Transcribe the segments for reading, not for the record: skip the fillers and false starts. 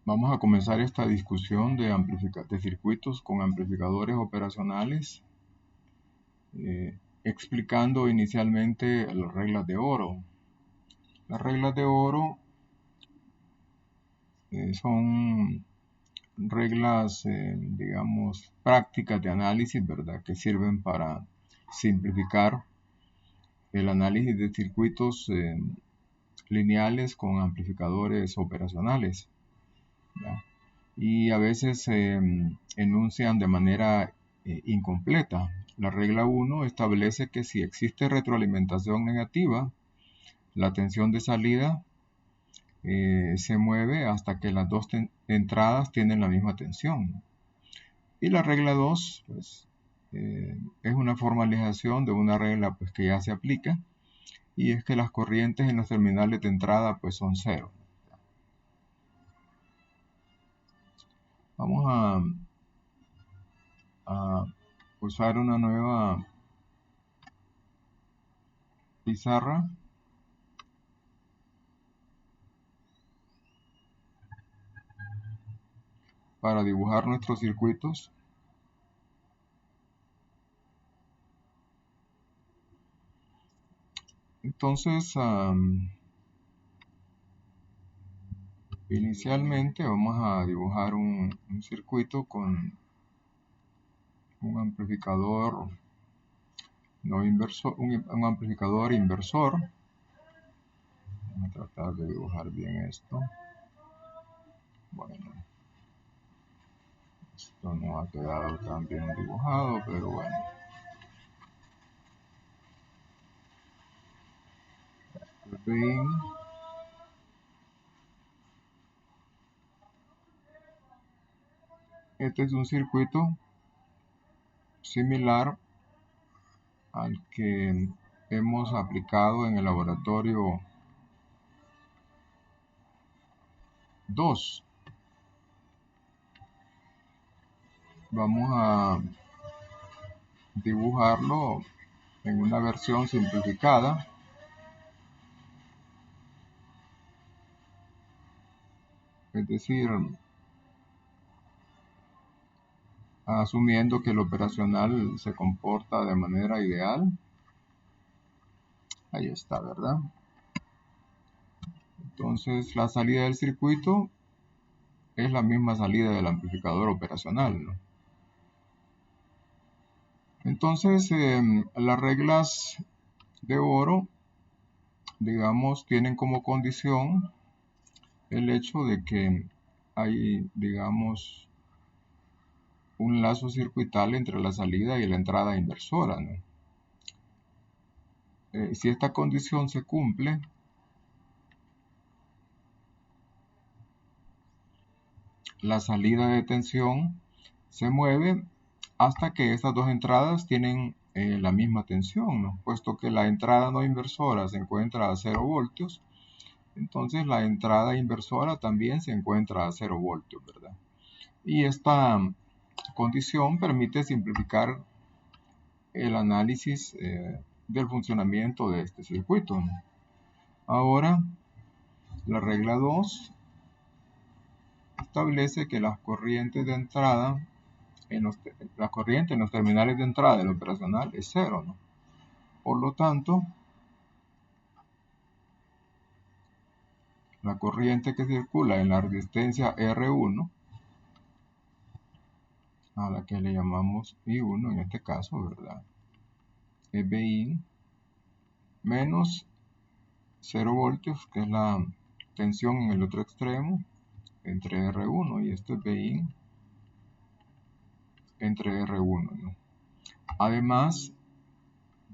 Vamos a comenzar esta discusión de circuitos con amplificadores operacionales, explicando inicialmente las reglas de oro. Las reglas de oro son reglas, digamos, prácticas de análisis, ¿verdad? Que sirven para simplificar el análisis de circuitos lineales con amplificadores operacionales, ¿ya? Y a veces se enuncian de manera incompleta. La regla 1 establece que si existe retroalimentación negativa, la tensión de salida se mueve hasta que las dos entradas tienen la misma tensión. Y la regla 2 pues, es una formalización de una regla pues, que ya se aplica, y es que las corrientes en los terminales de entrada pues, son cero. Vamos a usar una nueva pizarra para dibujar nuestros circuitos. Entonces, inicialmente vamos a dibujar un circuito con un amplificador no inversor, un amplificador inversor. Vamos a tratar de dibujar bien esto. Bueno, esto no ha quedado tan bien dibujado, pero bueno. Bien. Este es un circuito similar al que hemos aplicado en el laboratorio 2. Vamos a dibujarlo en una versión simplificada. Es decir, asumiendo que el operacional se comporta de manera ideal. Ahí está, ¿verdad? Entonces la salida del circuito es la misma salida del amplificador operacional, ¿no? Entonces las reglas de oro, digamos, tienen como condición el hecho de que hay, digamos, un lazo circuital entre la salida y la entrada inversora, ¿no? Si esta condición se cumple, la salida de tensión se mueve hasta que estas dos entradas tienen la misma tensión, ¿no? Puesto que la entrada no inversora se encuentra a 0 voltios, entonces la entrada inversora también se encuentra a 0 voltios, ¿verdad? Y esta condición permite simplificar el análisis del funcionamiento de este circuito, ¿no? Ahora, la regla 2 establece que las corrientes de entrada la corriente en los terminales de entrada del operacional es cero, ¿no? Por lo tanto, la corriente que circula en la resistencia R1, a la que le llamamos I1 en este caso, ¿verdad? Es Bin menos 0 voltios, que es la tensión en el otro extremo, entre R1, y esto es Bin entre R1, ¿no? Además,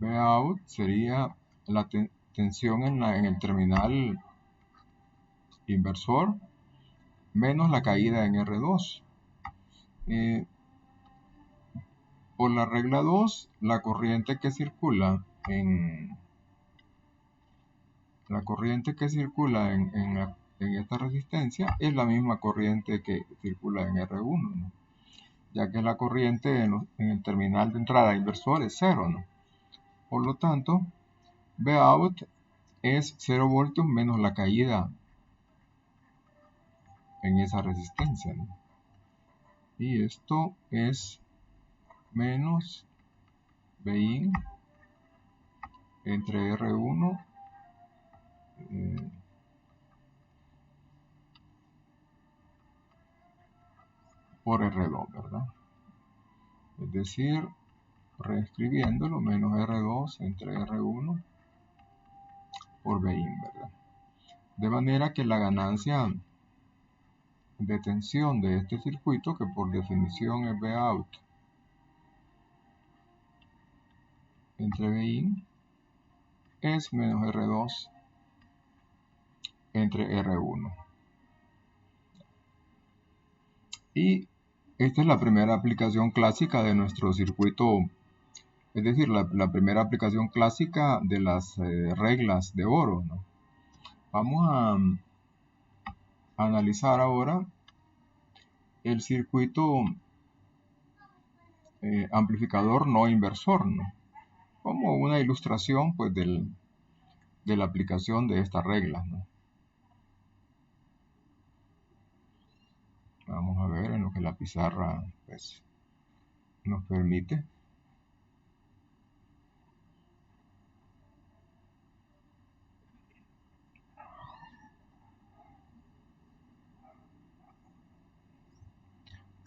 Vout sería la tensión en el terminal inversor menos la caída en R2. Por la regla 2, la corriente que circula en esta resistencia es la misma corriente que circula en R1, ¿no? Ya que la corriente en el terminal de entrada inversor es 0, ¿no? Por lo tanto, Vout es 0 voltios menos la caída en esa resistencia, ¿no? Y esto es menos Bin entre R1 por R2, ¿verdad? Es decir, reescribiéndolo, menos R2 entre R1 por Bin, ¿verdad? De manera que la ganancia de tensión de este circuito, que por definición es Vout entre Bin, es menos R2 entre R1. Y esta es la primera aplicación clásica de nuestro circuito, es decir, la primera aplicación clásica de las reglas de oro, ¿no? Vamos a analizar ahora el circuito amplificador no inversor, ¿no? Como una ilustración pues, de la aplicación de estas reglas, ¿no? Vamos a ver en lo que la pizarra pues, nos permite.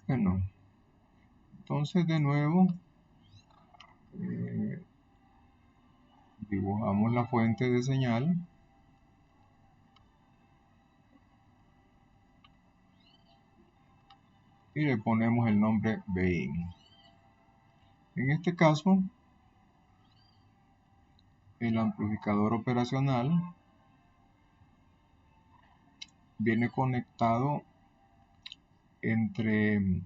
Bueno, entonces de nuevo dibujamos la fuente de señal y le ponemos el nombre Bin. En este caso, el amplificador operacional viene conectado entre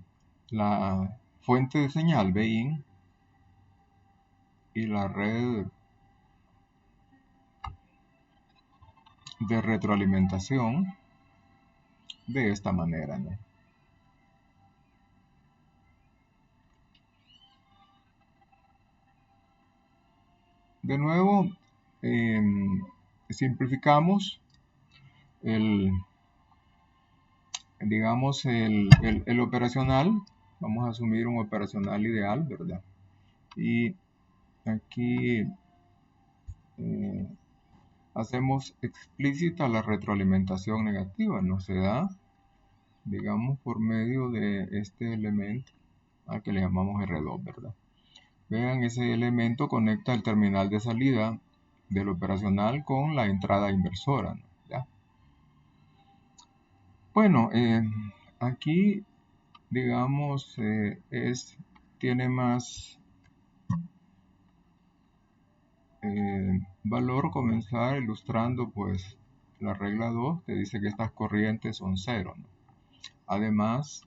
la fuente de señal Bin y la red de retroalimentación de esta manera, ¿no? De nuevo, simplificamos digamos, el operacional. Vamos a asumir un operacional ideal, ¿verdad? Y aquí hacemos explícita la retroalimentación negativa, ¿no? Se da, digamos, por medio de este elemento al que le llamamos R2, ¿verdad? Vean, ese elemento conecta el terminal de salida del operacional con la entrada inversora, ¿no? ¿Ya? Bueno, aquí, digamos, tiene más valor comenzar ilustrando, pues, la regla 2 que dice que estas corrientes son cero, ¿no? Además,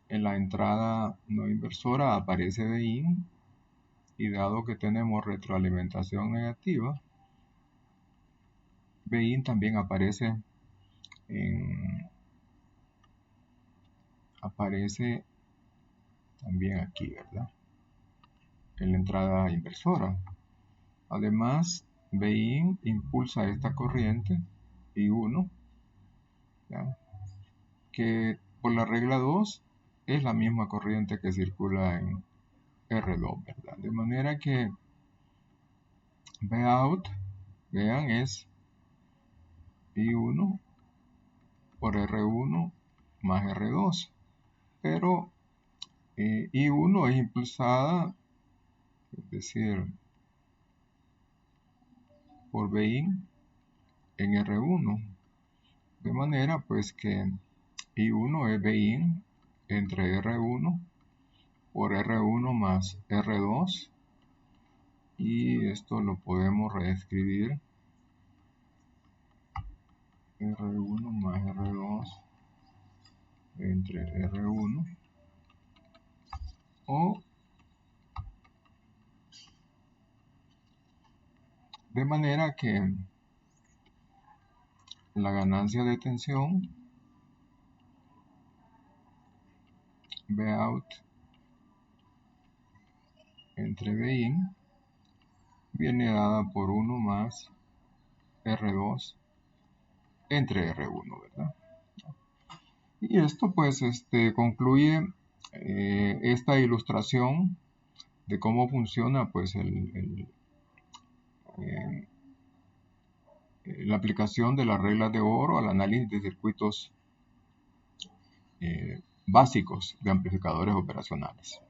en la entrada no inversora aparece Bin, y dado que tenemos retroalimentación negativa, Bin también aparece también aquí, ¿verdad? En la entrada inversora. Además, Bin impulsa esta corriente I1, ¿ya? Que por la regla 2 es la misma corriente que circula en R2, ¿verdad? De manera que Vout, vean, es I1 por R1 más R2, pero I1 es impulsada, es decir, por Bin en R1, de manera pues que I1 es Bin entre R1 por R1 más R2, y esto lo podemos reescribir R1 más R2 entre R1, o de manera que la ganancia de tensión Vout entre Bin viene dada por 1 más R2 entre R1, ¿verdad? Y esto pues concluye esta ilustración de cómo funciona pues eh, la aplicación de las reglas de Oro al análisis de circuitos básicos de amplificadores operacionales.